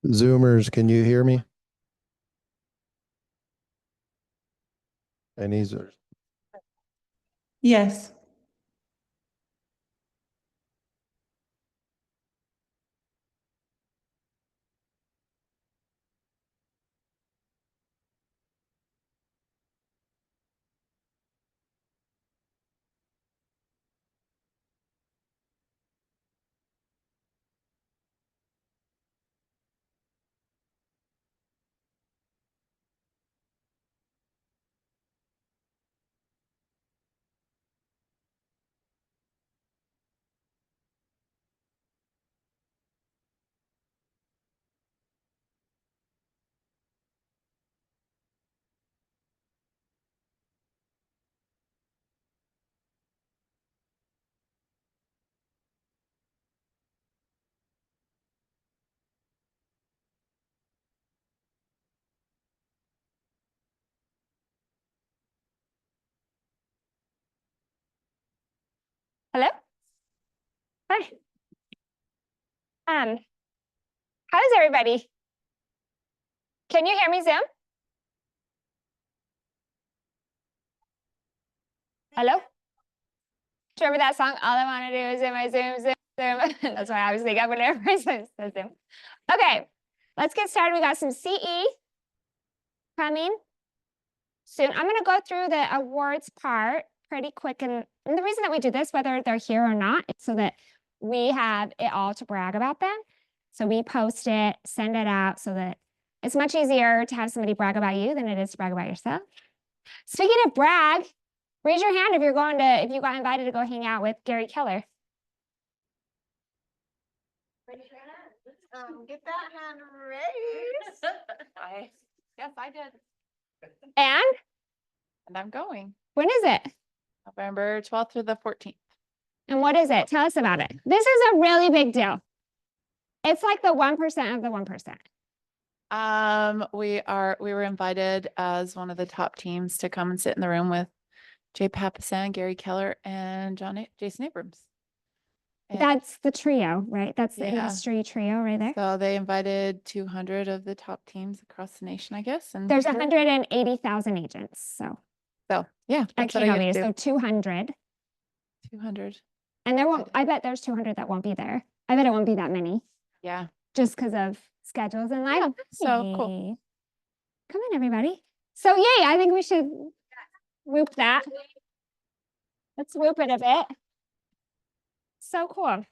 Zoomers, can you hear me? Any Zoomers? Yes. Hello? Hi. How's everybody? Can you hear me, Zoom? Hello? Do you remember that song? All I want to do is zoom. That's why I was thinking whenever I said Zoom. Okay, let's get started. We got some CE coming soon. I'm going to go through the awards part pretty quick. And the reason that we do this, whether they're here or not, is so that we have it all to brag about them. So we post it, send it out so that it's much easier to have somebody brag about you than it is to brag about yourself. Speaking of brag, raise your hand if you got invited to go hang out with Gary Keller. Raise your hand. Get that hand raised. Yes, I did. And I'm going. when is it? November 12th through the 14th. And what is it? Tell us about it. This is a really big deal. It's like the 1% of the 1%. We were invited as one of the top teams to come and sit in the room with Jay Papasan, Gary Keller, and Jason Abrams. And That's the trio, right? That's the Yeah. industry trio right there. so they invited 200 of the top teams across the nation, I guess. And There's 180,000 agents. So yeah, at that's what I get KW, to so 200. 200. And I bet there's 200 that won't be there. I bet it won't be that many Yeah. just because of schedules and life. So cool. Come on, everybody. So yay, I think we should whoop that. Let's whoop it a bit. So cool.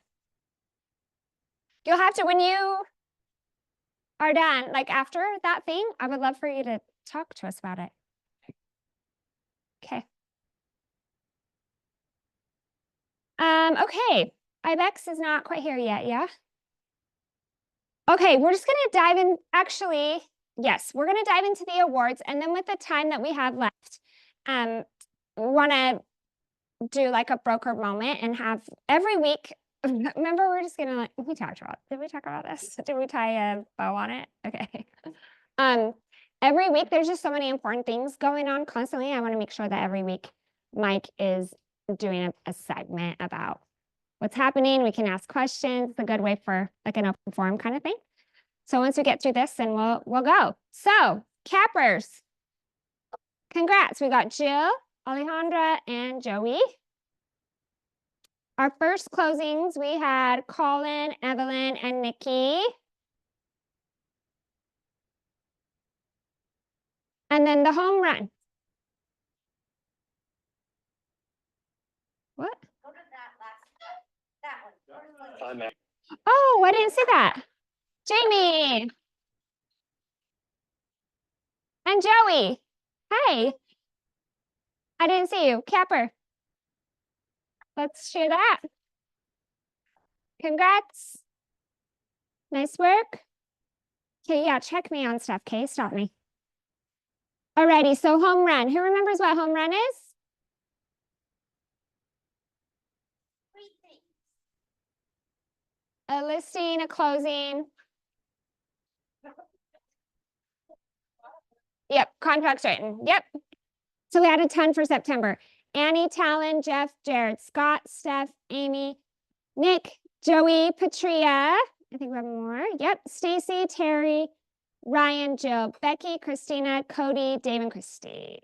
You'll have to, when you are done, like after that thing, I would love for you to talk to us about it. Okay. Okay. IBEX is not quite here yet, yeah? Okay, we're just gonna dive in. Actually, yes, we're gonna dive into the awards, and then with the time that we have left, we wanna do like a broker moment and have every week. Remember, we're just gonna like, did we talk about this? Did we tie a bow on it? Okay. Every week there's just so many important things going on constantly. I want to make sure that every week Mike is doing a segment about what's happening. We can ask questions. It's a good way for like an open forum kind of thing. So once we get through this, then we'll go. So cappers, congrats. We got Jill, Alejandra, and Joey. Our first closings, we had Colin, Evelyn, and Nikki. And then the home run. What? Go to that one. Oh, I didn't see that. Jamie. And Joey. Hey. I didn't see you. Capper. Let's share that. Congrats. Nice work. Okay, yeah, check me on stuff, okay? Stop me. Alrighty, so home run. Who remembers what home run is? A listing, a closing. Yep, contracts written. Yep. So we had a ton for September. Annie, Talon, Jeff, Jared, Scott, Steph, Amy, Nick, Joey, Patria. I think we have more. Yep. Stacy, Terry, Ryan, Jill, Becky, Christina, Cody, Dave, and Christy.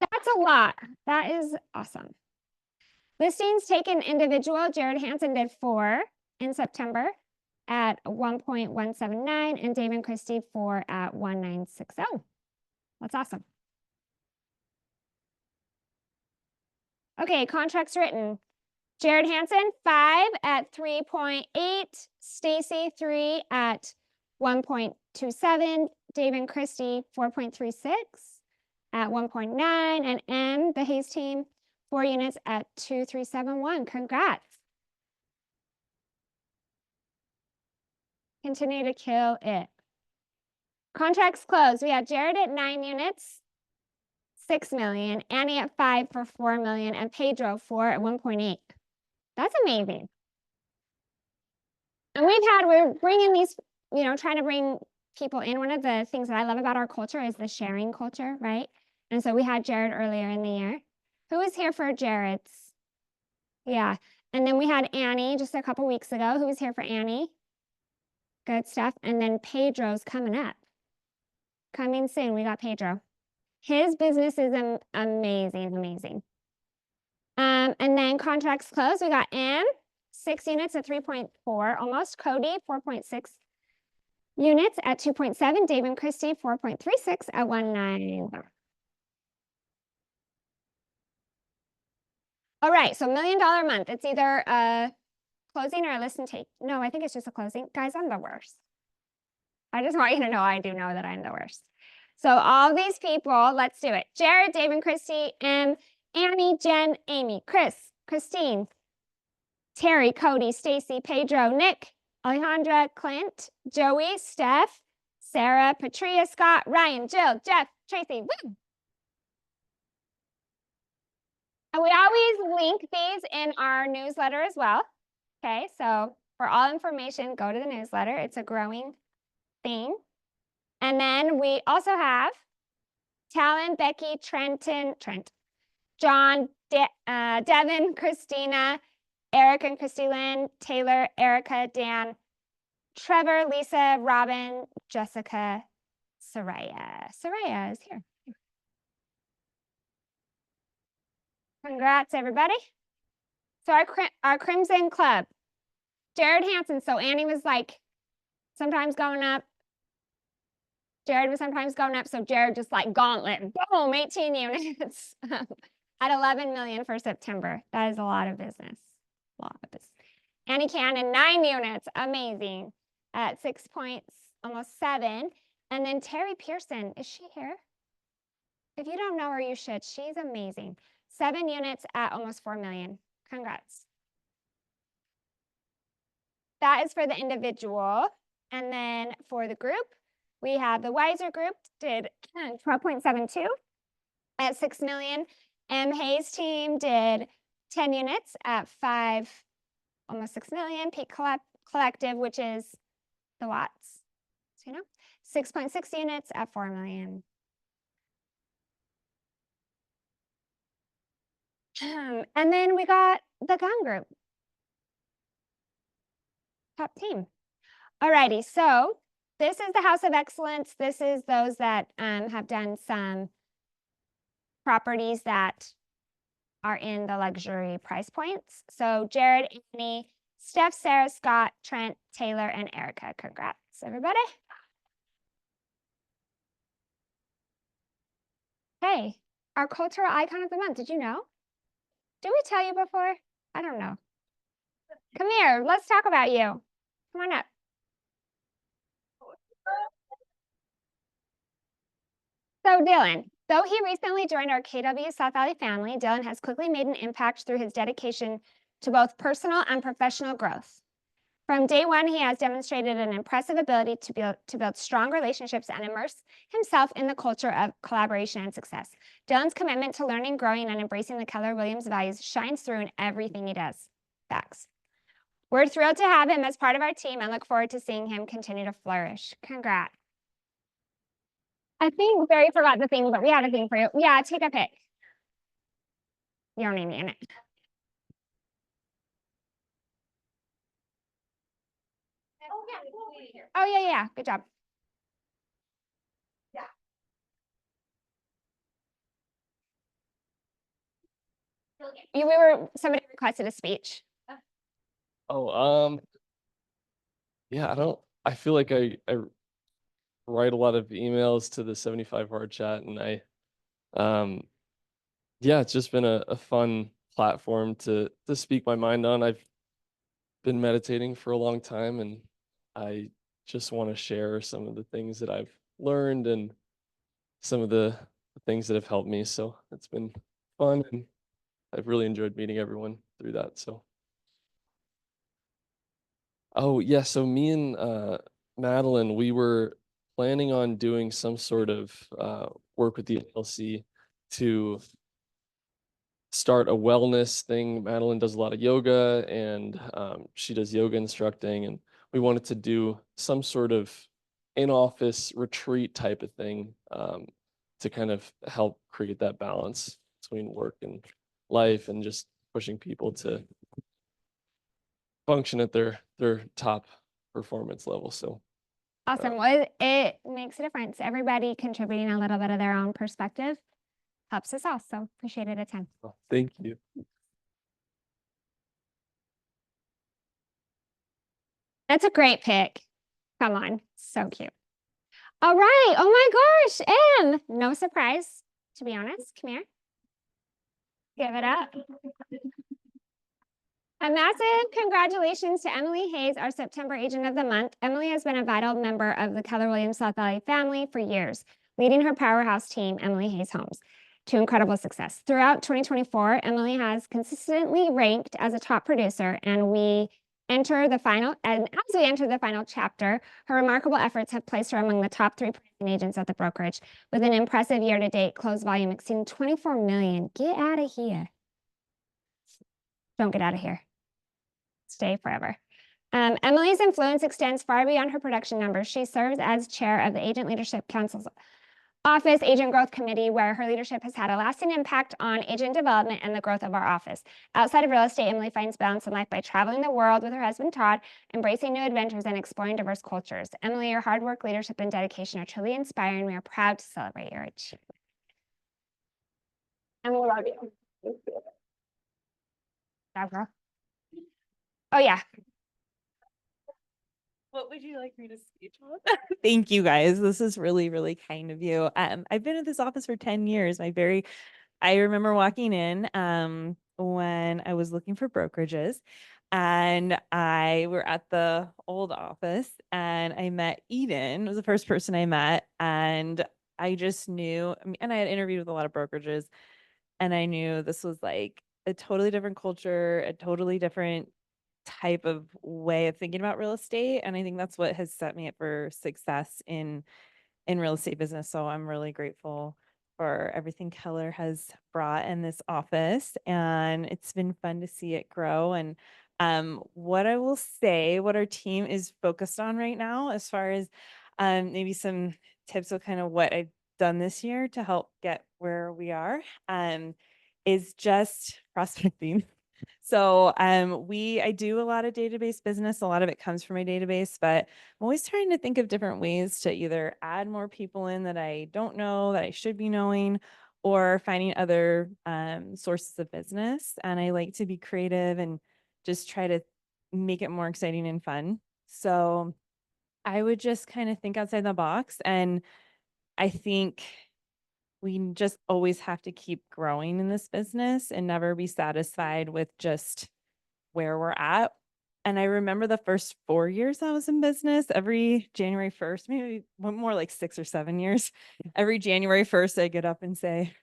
That's a lot. That is awesome. Listings taken individual. Jared Hansen did 4 in September at 1.179 and Dave and Christy 4 at 1960. That's awesome. Okay, contracts written. Jared Hansen 5 at 3.8, Stacy 3 at 1.27, Dave and Christy 4.36 at 1.9, and M, the Hayes team, 4 units at 2371. Congrats. Continue to kill it. Contracts closed. We had Jared at 9 units, 6 million, Annie at 5 for 4 million, and Pedro 4 at 1.8. That's amazing. And we're bringing these, trying to bring people in. One of the things that I love about our culture is the sharing culture, right? And so we had Jared earlier in the year. Who was here for Jared's? Yeah. And then we had Annie just a couple weeks ago. Who was here for Annie? Good stuff. And then Pedro's coming up. Coming soon. We got Pedro. His business is amazing. And then contracts closed. We got M, 6 units at 3.4, almost. Cody, 4.6 units at 2.7. Dave and Christy, 4.36 at 1.9. All right, so $1 million month. It's either a closing or a list and take. No, I think it's just a closing. Guys, I'm the worst. I just want you to know I do know that I'm the worst. So all these people, let's do it. Jared, Dave and Christy, M, Annie, Jen, Amy, Chris, Christine, Terry, Cody, Stacy, Pedro, Nick, Alejandra, Clint, Joey, Steph, Sarah, Patria, Scott, Ryan, Jill, Jeff, Tracy. Woo! And we always link these in our newsletter as well. Okay, so for all information, go to the newsletter. It's a growing thing. And then we also have Talon, Becky, Trent, John, Devin, Christina, Eric and Christy Lynn, Taylor, Erica, Dan, Trevor, Lisa, Robin, Jessica, Soraya. Soraya is here. Congrats, everybody. So our Crimson Club, Jared Hansen. So Annie was like sometimes going up. Jared was sometimes going up. So Jared just like gauntlet, boom, 18 units at 11 million for September. That is a lot of business. A lot of business. Annie Cannon, 9 units. Amazing. At 6 points, almost 7. And then Terry Pearson, is she here? If you don't know her, you should. She's amazing. 7 units at almost 4 million. Congrats. That is for the individual. And then for the group, we have the Wiser group did 12.72 at 6 million. M Hayes team did 10 units at 5, almost 6 million. Peak Collective, which is the Watts, so 6.6 units at 4 million. And then we got the Gun Group. Top team. Alrighty, so this is the House of Excellence. This is those that have done some properties that are in the luxury price points. So Jared, Anthony, Steph, Sarah, Scott, Trent, Taylor, and Erica. Congrats, everybody. Hey, our cultural icon of the month. Did you know? Did we tell you before? I don't know. Come here. Let's talk about you. Come on up. So Dylan, though he recently joined our KW South Valley family, Dylan has quickly made an impact through his dedication to both personal and professional growth. From day one, he has demonstrated an impressive ability to build strong relationships and immerse himself in the culture of collaboration and success. Dylan's commitment to learning, growing, and embracing the Keller Williams values shines through in everything he does. Facts. We're thrilled to have him as part of our team and look forward to seeing him continue to flourish. Congrats. I think Barry forgot the thing, but we had a thing for you. Yeah, take a pic. Your name in it. Oh, yeah. Good job. Yeah. Somebody requested a speech. Oh, yeah, I feel like I write a lot of emails to the 75 hard chat, and yeah, it's just been a fun platform to speak my mind on. I've been meditating for a long time, and I just want to share some of the things that I've learned and some of the things that have helped me. So it's been fun, and I've really enjoyed meeting everyone through that. So. Oh, yeah. So me and Madeline, we were planning on doing some sort of work with the LLC to start a wellness thing. Madeline does a lot of yoga, and she does yoga instructing, and we wanted to do some sort of in-office retreat type of thing to kind of help create that balance between work and life, and just pushing people to function at their top performance level. So Awesome. Well, it makes a difference. Everybody contributing a little bit of their own perspective helps us all. So appreciate it a ton. thank you. That's a great pick. Come on. So cute. All right. Oh my gosh. And no surprise, to be honest. Come here. Give it up. A massive congratulations to Emily Hayes, our September Agent of the Month. Emily has been a vital member of the Keller Williams South Valley family for years, leading her powerhouse team, Emily Hayes Homes, to incredible success. Throughout 2024, Emily has consistently ranked as a top producer, and as we enter the final chapter, her remarkable efforts have placed her among the top 3 producing agents at the brokerage, with an impressive year-to-date close volume exceeding 24 million. Get out of here. Don't get out of here. Stay forever. Emily's influence extends far beyond her production numbers. She serves as chair of the Agent Leadership Council's Office Agent Growth Committee, where her leadership has had a lasting impact on agent development and the growth of our office. Outside of real estate, Emily finds balance in life by traveling the world with her husband, Todd, embracing new adventures and exploring diverse cultures. Emily, your hard work, leadership, and dedication are truly inspiring. We are proud to celebrate your achievement. And we love you. Job, girl. Oh, yeah. What would you like me to speak on? Thank you guys. This is really, really kind of you. I've been at this office for 10 years. I remember walking in when I was looking for brokerages, and I were at the old office, and I met Eden. It was the first person I met, and I just knew, and I had interviewed with a lot of brokerages, and I knew this was like a totally different culture, a totally different type of way of thinking about real estate. And I think that's what has set me up for success in real estate business. So I'm really grateful for everything Keller has brought in this office, and it's been fun to see it grow. And what I will say, what our team is focused on right now, as far as maybe some tips of kind of what I've done this year to help get where we are, is just prospecting. So I do a lot of database business. A lot of it comes from my database, but I'm always trying to think of different ways to either add more people in that I don't know that I should be knowing, or finding other sources of business. And I like to be creative and just try to make it more exciting and fun. So I would just kind of think outside the box. And I think we just always have to keep growing in this business and never be satisfied with just where we're at. And I remember the first 4 years I was in business, every January 1st, maybe more like 6 or 7 years, every January 1st, I get up and say,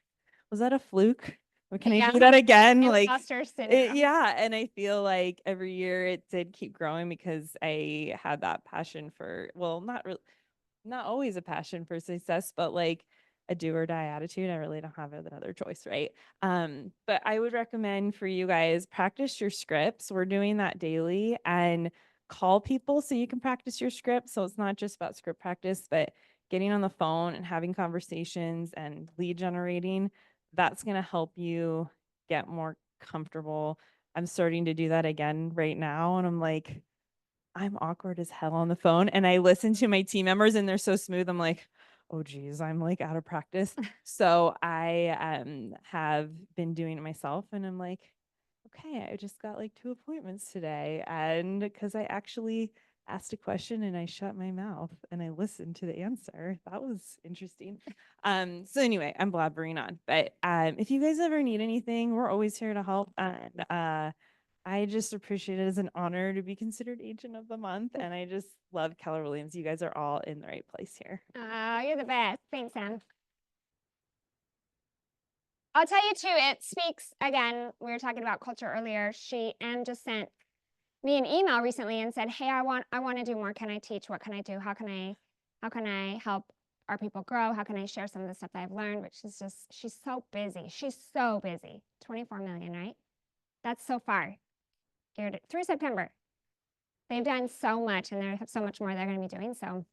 was that a fluke? Or can I Yeah. do that again? Like, Imposter syndrome. yeah. And I feel like every year it did keep growing because I had that passion for, well, not always a passion for success, but like a do or die attitude. I really don't have another choice, right? But I would recommend for you guys, practice your scripts. We're doing that daily, and call people so you can practice your script. So it's not just about script practice, but getting on the phone and having conversations and lead generating. That's going to help you get more comfortable. I'm starting to do that again right now. And I'm like, I'm awkward as hell on the phone. And I listen to my team members and they're so smooth. I'm like, oh geez, I'm like out of practice. So I have been doing it myself, and I'm like, okay, I just got like 2 appointments today. And because I actually asked a question and I shut my mouth and I listened to the answer. That was interesting. So anyway, I'm blabbering on. But if you guys ever need anything, we're always here to help. And I just appreciate it as an honor to be considered Agent of the Month. And I just love Keller Williams. You guys are all in the right place here. Oh, you're the best. Thanks, Sam. I'll tell you too, it speaks, again, we were talking about culture earlier. Em just sent me an email recently and said, hey, I want to do more. Can I teach? What can I do? How can I help our people grow? How can I share some of the stuff that I've learned? Which is just, she's so busy. She's so busy. 24 million, right? That's so far. Through September. They've done so much, and there's so much more they're going to be doing. So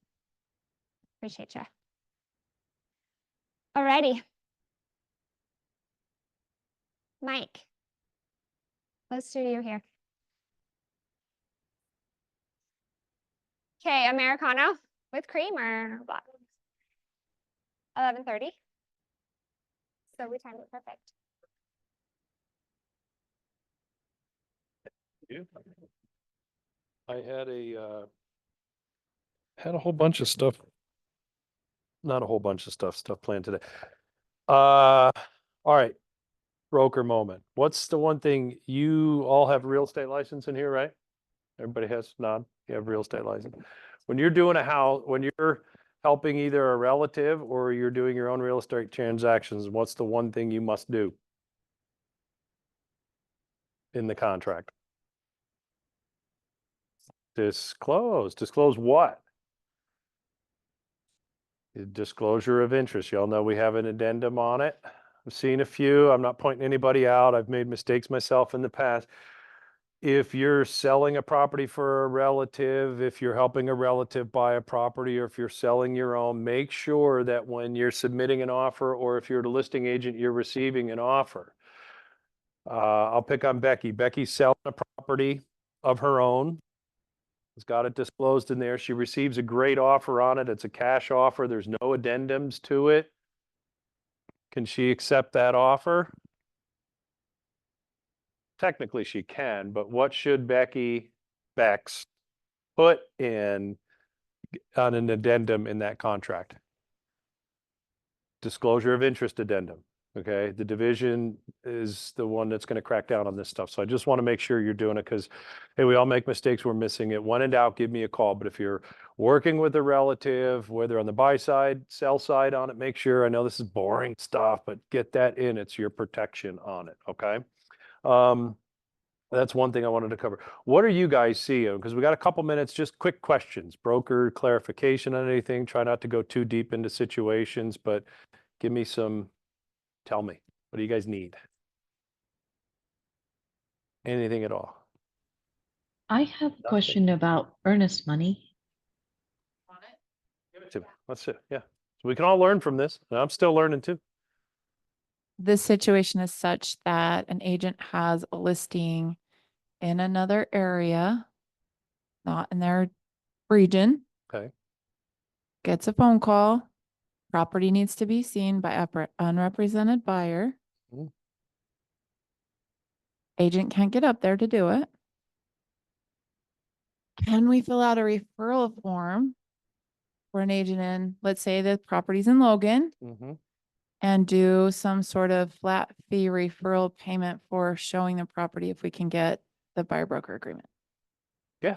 appreciate you. Alrighty. Mike, let's do you here. Okay, Americano with cream or black? 11:30. So we timed it perfect. I had a whole bunch of stuff. Not a whole bunch of stuff planned today. All right. Broker moment. What's the one thing you all have real estate license in here, right? Everybody has none. You have real estate license. When you're doing a house, when you're helping either a relative or you're doing your own real estate transactions, what's the one thing you must do in the contract? Disclose. Disclose what? Disclosure of interest. Y'all know we have an addendum on it. I've seen a few. I'm not pointing anybody out. I've made mistakes myself in the past. If you're selling a property for a relative, if you're helping a relative buy a property, or if you're selling your own, make sure that when you're submitting an offer, or if you're the listing agent, you're receiving an offer. I'll pick on Becky. Becky's selling a property of her own. Has got it disclosed in there. She receives a great offer on it. It's a cash offer. There's no addendums to it. Can she accept that offer? Technically she can, but what should Bex put in on an addendum in that contract? Disclosure of interest addendum. Okay, the division is the one that's going to crack down on this stuff. So I just want to make sure you're doing it, because hey, we all make mistakes. We're missing it. When in doubt, give me a call. But if you're working with a relative, whether on the buy side, sell side on it, make sure, I know this is boring stuff, but get that in. It's your protection on it. Okay. That's one thing I wanted to cover. What are you guys seeing? Because we got a couple minutes, just quick questions, broker clarification on anything. Try not to go too deep into situations, but give me some. Tell me, what do you guys need? Anything at all? I have a question about earnest money. Give it to me. Let's see. Yeah. So we can all learn from this. And I'm still learning too. This situation is such that an agent has a listing in another area, not in their region. Okay. Gets a phone call. Property needs to be seen by an unrepresented buyer. Mhm. Agent can't get up there to do it. Can we fill out a referral form for an agent in, let's say the property's in Logan, Mm-hmm. and do some sort of flat fee referral payment for showing the property if we can get the buyer broker agreement? Yeah.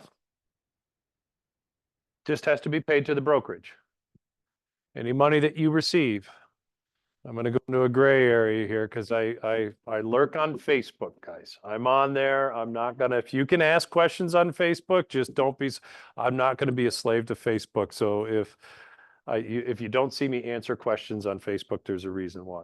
Just has to be paid to the brokerage. Any money that you receive, I'm gonna go into a gray area here because I lurk on Facebook, guys. I'm on there. I'm not gonna, if you can ask questions on Facebook, just don't be, I'm not gonna be a slave to Facebook. So if you don't see me answer questions on Facebook, there's a reason why.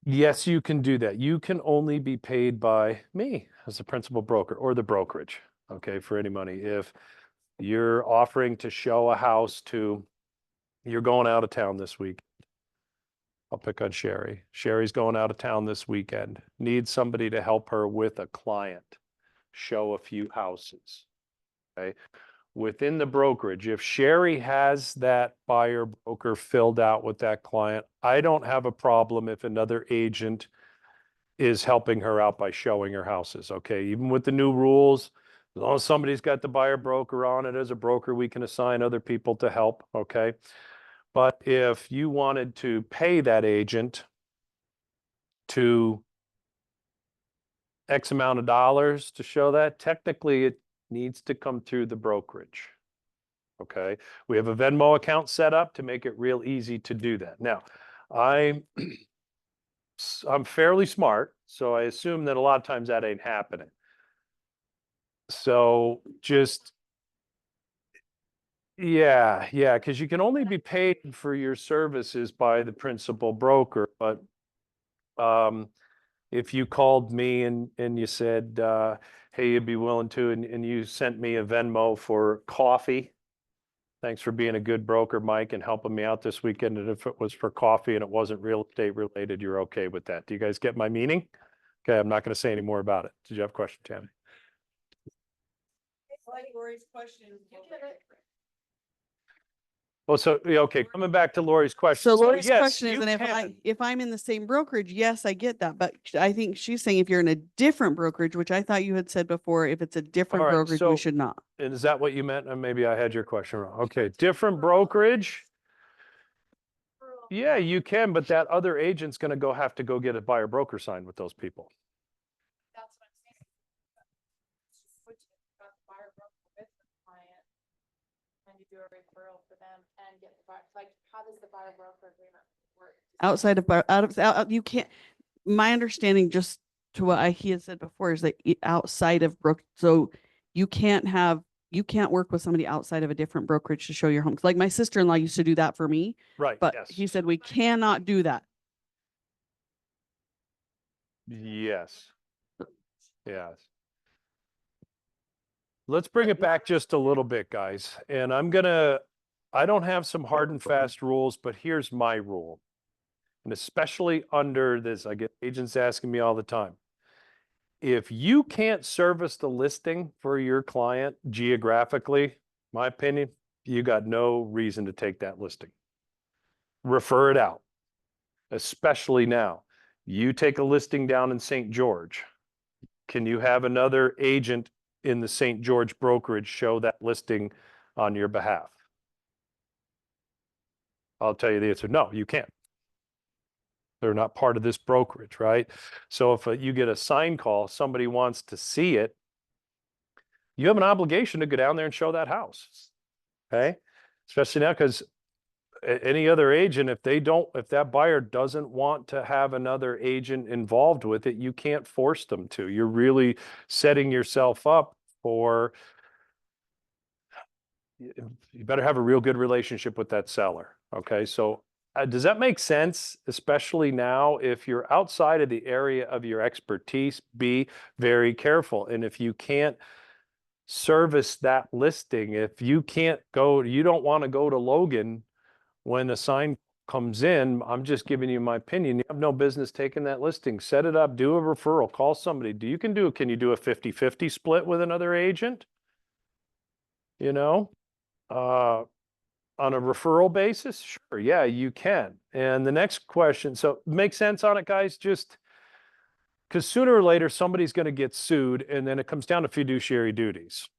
Yes, you can do that. You can only be paid by me as a principal broker or the brokerage, okay, for any money. If you're offering to show a house to, you're going out of town this week. I'll pick on Sherry. Sherry's going out of town this weekend. Needs somebody to help her with a client, show a few houses, okay? Within the brokerage, if Sherry has that buyer broker filled out with that client, I don't have a problem if another agent is helping her out by showing her houses, okay? Even with the new rules, as long as somebody's got the buyer broker on it as a broker, we can assign other people to help, okay? But if you wanted to pay that agent to X amount of dollars to show that, technically it needs to come through the brokerage. Okay, we have a Venmo account set up to make it real easy to do that. Now, I'm fairly smart, so I assume that a lot of times that ain't happening. So just, yeah, because you can only be paid for your services by the principal broker. But if you called me and you said, hey, you'd be willing to, and you sent me a Venmo for coffee. Thanks for being a good broker, Mike, and helping me out this weekend. And if it was for coffee and it wasn't real estate related, you're okay with that. Do you guys get my meaning? Okay, I'm not going to say any more about it. Did you have a question, Tammy? It's like Lori's question. Oh, so, yeah, okay, coming back to Lori's question. So Lori's yes, question is, you and can. if I'm in the same brokerage, yes, I get that. But I think she's saying if you're in a different brokerage, which I thought you had said before, if it's a different All right, brokerage, so- we should not. And is that what you meant? And maybe I had your question wrong. Okay, different brokerage. Yeah, you can, but that other agent's going to have to go get a buyer broker signed with those people. That's what I'm saying. Switch it, got the buyer broker with the client, and you do a referral for them and get the buyer, like, how does the buyer broker agreement work? Outside of, you can't, my understanding just to what he had said before is that outside of so you can't work with somebody outside of a different brokerage to show your home. Like my sister-in-law used to do that for me, Right, but yes. he said we cannot do that. Yes. Yes. Let's bring it back just a little bit, guys. And I don't have some hard and fast rules, but here's my rule. And especially under this, I get agents asking me all the time. If you can't service the listing for your client geographically, my opinion, you got no reason to take that listing. Refer it out, especially now. You take a listing down in St. George. Can you have another agent in the St. George brokerage show that listing on your behalf? I'll tell you the answer. No, you can't. They're not part of this brokerage, right? So if you get a sign call, somebody wants to see it, you have an obligation to go down there and show that house. Okay? Especially now, because any other agent, if that buyer doesn't want to have another agent involved with it, you can't force them to. You're really setting yourself up for, you better have a real good relationship with that seller. Okay? So does that make sense? Especially now, if you're outside of the area of your expertise, be very careful. And if you can't service that listing, if you can't go, you don't want to go to Logan when a sign comes in, I'm just giving you my opinion. You have no business taking that listing. Set it up, do a referral, call somebody. Can you do a 50-50 split with another agent? You know? On a referral basis? Sure, yeah, you can. And the next question, so make sense on it, guys? Just because sooner or later, somebody's going to get sued, and then it comes down to fiduciary duties.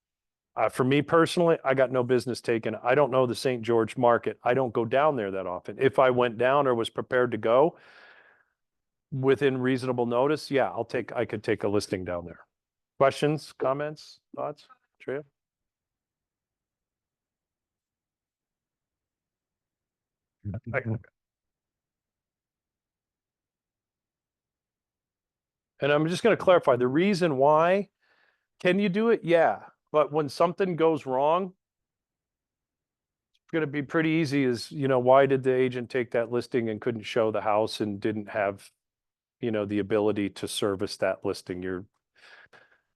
For me personally, I got no business taking it. I don't know the St. George market. I don't go down there that often. If I went down or was prepared to go within reasonable notice, yeah, I could take a listing down there. Questions, comments, thoughts? Tria? And I'm just going to clarify the reason why. Can you do it? Yeah. But when something goes wrong, it's going to be pretty easy is, why did the agent take that listing and couldn't show the house and didn't have, the ability to service that listing? You're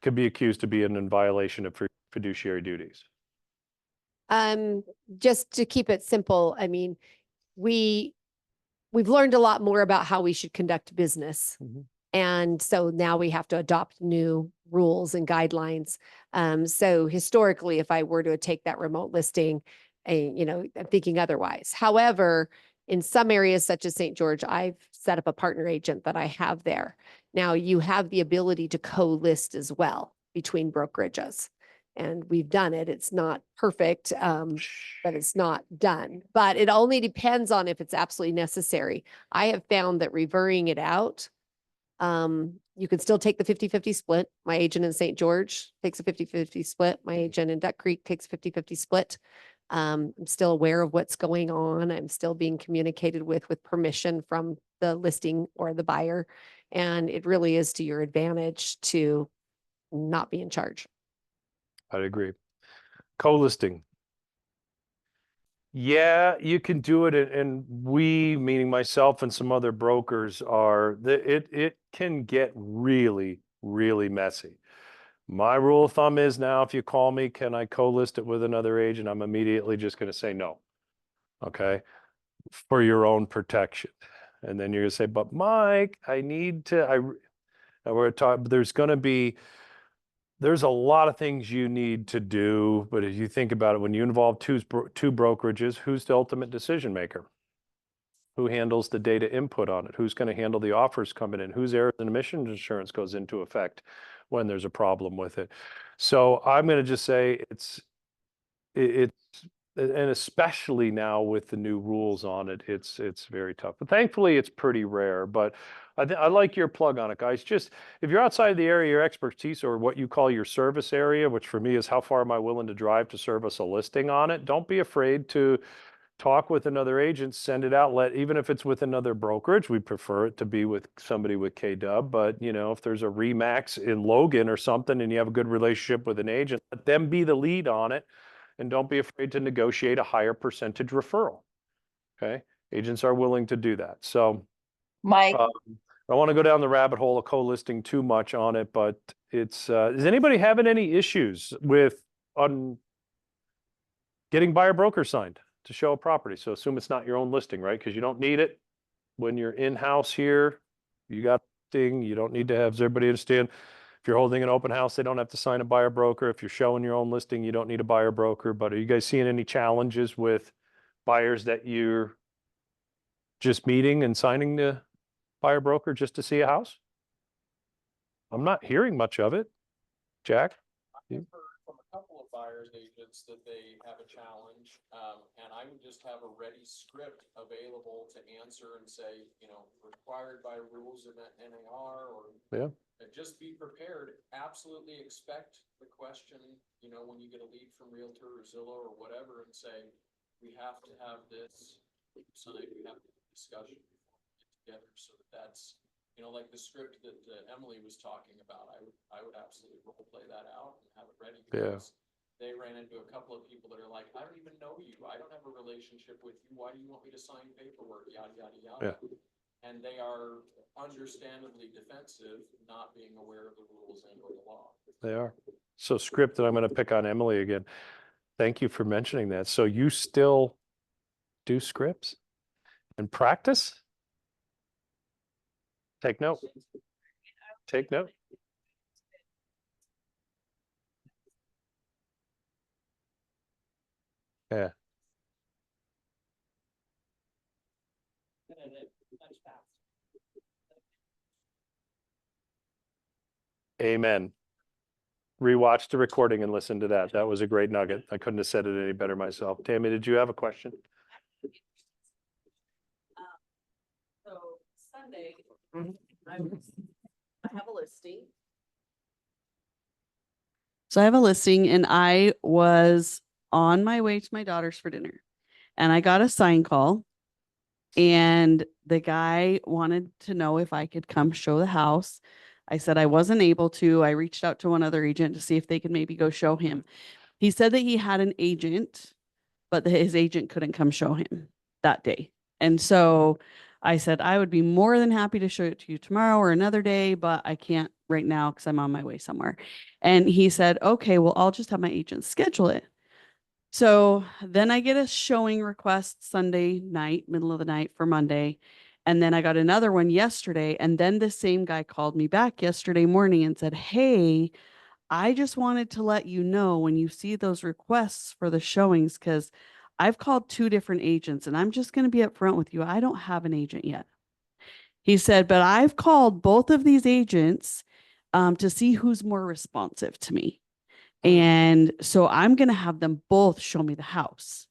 could be accused of being in violation of fiduciary duties. Just to keep it simple, I mean, we've learned a lot more about how we should conduct business. Mhm. And so now we have to adopt new rules and guidelines. So historically, if I were to take that remote listing, I'm thinking otherwise. However, in some areas such as St. George, I've set up a partner agent that I have there. Now you have the ability to co-list as well between brokerages. And we've done it. It's not perfect, but it's not done. But it only depends on if it's absolutely necessary. I have found that reverting it out, you can still take the 50-50 split. My agent in St. George takes a 50-50 split. My agent in Duck Creek takes a 50-50 split. I'm still aware of what's going on. I'm still being communicated with permission from the listing or the buyer. And it really is to your advantage to not be in charge. I'd agree. Co-listing. Yeah, you can do it. And we, meaning myself and some other brokers, it can get really, really messy. My rule of thumb is now, if you call me, can I co-list it with another agent? I'm immediately just going to say no. Okay. For your own protection. And then you're going to say, but Mike, we're talking, there's a lot of things you need to do, but if you think about it, when you involve two brokerages, who's the ultimate decision maker? Who handles the data input on it? Who's going to handle the offers coming in? Whose errors and emissions insurance goes into effect when there's a problem with it? So I'm going to just say it's and especially now with the new rules on it, it's very tough. But thankfully, it's pretty rare. But I like your plug on it, guys. Just if you're outside the area of your expertise or what you call your service area, which for me is how far am I willing to drive to service a listing on it, don't be afraid to talk with another agent, send it out. Even if it's with another brokerage, we prefer it to be with somebody with KW. But if there's a Remax in Logan or something and you have a good relationship with an agent, let them be the lead on it. And don't be afraid to negotiate a higher percentage referral. Okay. Agents are willing to do that. So Mike, I don't want to go down the rabbit hole of co-listing too much on it, but it's, is anybody having any issues with getting buyer broker signed to show a property? So assume it's not your own listing, right? Because you don't need it when you're in-house here. You got listing, you don't need to have, does everybody understand? If you're holding an open house, they don't have to sign a buyer broker. If you're showing your own listing, you don't need a buyer broker. But are you guys seeing any challenges with buyers that you're just meeting and signing the buyer broker just to see a house? I'm not hearing much of it. Jack? I've heard from a couple of buyers agents that they have a challenge, and I would just have a ready script available to answer and say, required by rules of NAR or just be prepared. Absolutely expect the question, when you get a lead from Realtor or Zillow or whatever, and say, we have to have this signed, we have to have a discussion before we get together, so that's like the script that Emily was talking about. I would absolutely role play that out and have it ready, because they ran into a couple of people that are like, I don't even know you. I don't have a relationship with you. Why do you want me to sign paperwork? Yada, yada, yada. Yeah. And they are understandably defensive, not being aware of the rules and or the law. They are. So script that I'm going to pick on Emily again. Thank you for mentioning that. So you still do scripts and practice? Take note. Take note. Yeah. Amen. Rewatch the recording and listen to that. That was a great nugget. I couldn't have said it any better myself. Tammy, did you have a question? So Sunday, I have a listing. So I have a listing and I was on my way to my daughter's for dinner and I got a sign call and the guy wanted to know if I could come show the house. I said I wasn't able to. I reached out to one other agent to see if they could maybe go show him. He said that he had an agent, but that his agent couldn't come show him that day. And so I said, I would be more than happy to show it to you tomorrow or another day, but I can't right now because I'm on my way somewhere. And he said, okay, well, I'll just have my agent schedule it. So then I get a showing request Sunday night, middle of the night for Monday. And then I got another one yesterday. And then the same guy called me back yesterday morning and said, hey, I just wanted to let you know when you see those requests for the showings, because I've called 2 different agents and I'm just going to be upfront with you. I don't have an agent yet. He said, but I've called both of these agents to see who's more responsive to me. And so I'm going to have them both show me the house.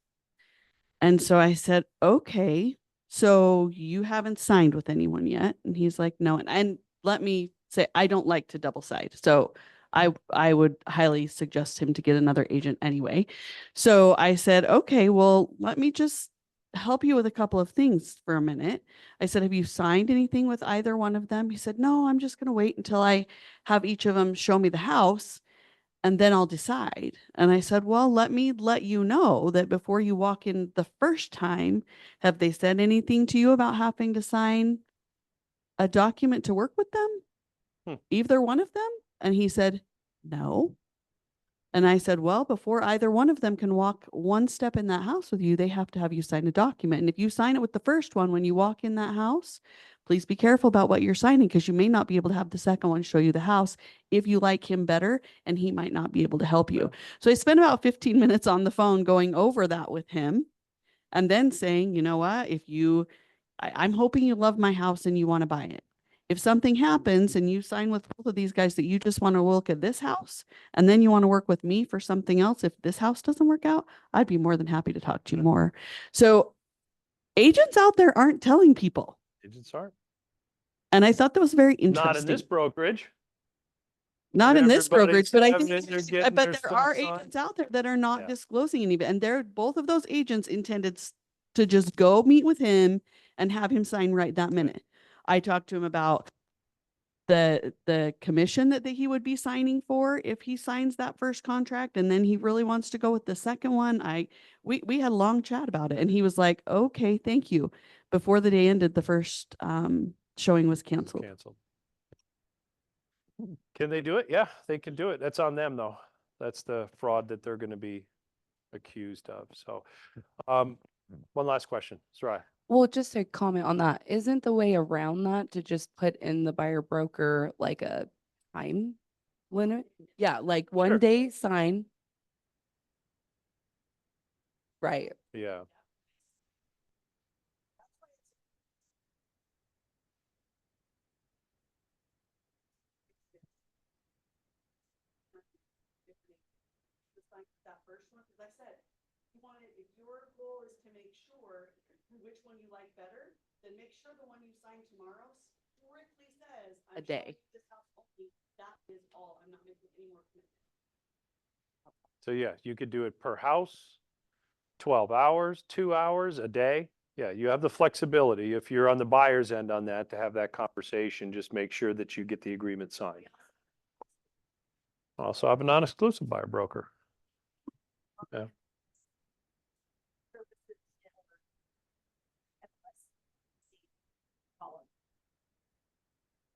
And so I said, okay, so you haven't signed with anyone yet? And he's like, no. And let me say, I don't like to double side. So I would highly suggest him to get another agent anyway. So I said, okay, well, let me just help you with a couple of things for a minute. I said, have you signed anything with either one of them? He said, no, I'm just going to wait until I have each of them show me the house and then I'll decide. And I said, well, let me let you know that before you walk in the first time, have they said anything to you about having to sign a document to work with them? Either one of them? And he said, no. And I said, well, before either one of them can walk one step in that house with you, they have to have you sign a document. And if you sign it with the first one, when you walk in that house, please be careful about what you're signing because you may not be able to have the second one show you the house if you like him better and he might not be able to help you. So I spent about 15 minutes on the phone going over that with him and then saying, you know what, I'm hoping you love my house and you want to buy it. If something happens and you sign with both of these guys that you just want to look at this house and then you want to work with me for something else, if this house doesn't work out, I'd be more than happy to talk to you more. So agents out there aren't telling people. Agents aren't. And I thought that was very interesting. Not in this brokerage. Not in this Everybody's brokerage, but I having think, it, they're getting but their there stuff are signed. agents out there that are not Yeah. disclosing any of it. And they're both of those agents intended to just go meet with him and have him sign right that minute. I talked to him about the commission that he would be signing for if he signs that first contract and then he really wants to go with the second one. We had a long chat about it and he was like, okay, thank you. Before the day ended, the first showing was canceled. Can they do it? Yeah, they can do it. That's on them though. That's the fraud that they're going to be accused of. So, one last question. Sorry. Well, just to comment on that, isn't the way around that to just put in the buyer broker like a time limit? Yeah, like Sure. 1 day sign. Right. Yeah. That first one, because I said, if your goal is to make sure which one you like better, then make sure the one you sign tomorrow strictly says A day. This house only. That is all. I'm not making any more commitment. So yeah, you could do it per house, 12 hours, 2 hours, a day. Yeah, you have the flexibility if you're on the buyer's end on that to have that conversation. Just make sure that you get the agreement signed. Also have a non-exclusive buyer broker. Yeah.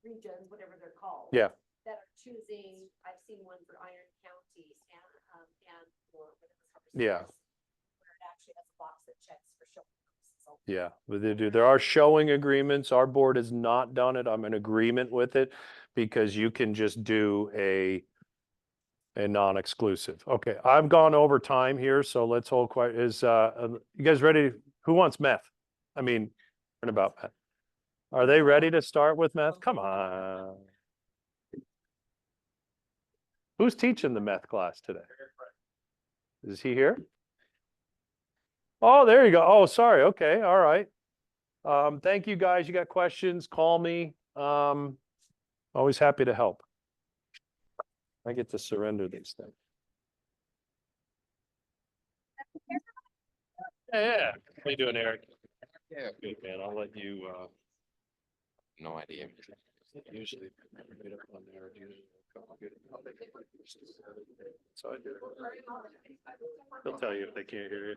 Regions, whatever they're called. Yeah. That are choosing, I've seen one for Iron County and for whatever. Yeah. Where it actually has a box that checks for showing. So Yeah, but they do. There are showing agreements. Our board has not done it. I'm in agreement with it because you can just do a non-exclusive. Okay, I've gone over time here, so let's hold quiet. You guys ready? Who wants meth? I mean, learn about meth. Are they ready to start with meth? Come on. Who's teaching the meth class today? Is he here? Oh, there you go. Oh, sorry. Okay. All right. Thank you guys. You got questions, call me. Always happy to help. I get to surrender these things. Yeah. How you doing, Eric? Yeah. Good, man. I'll let you, No idea. usually right up on there. So I do. They'll tell you if they can't hear you.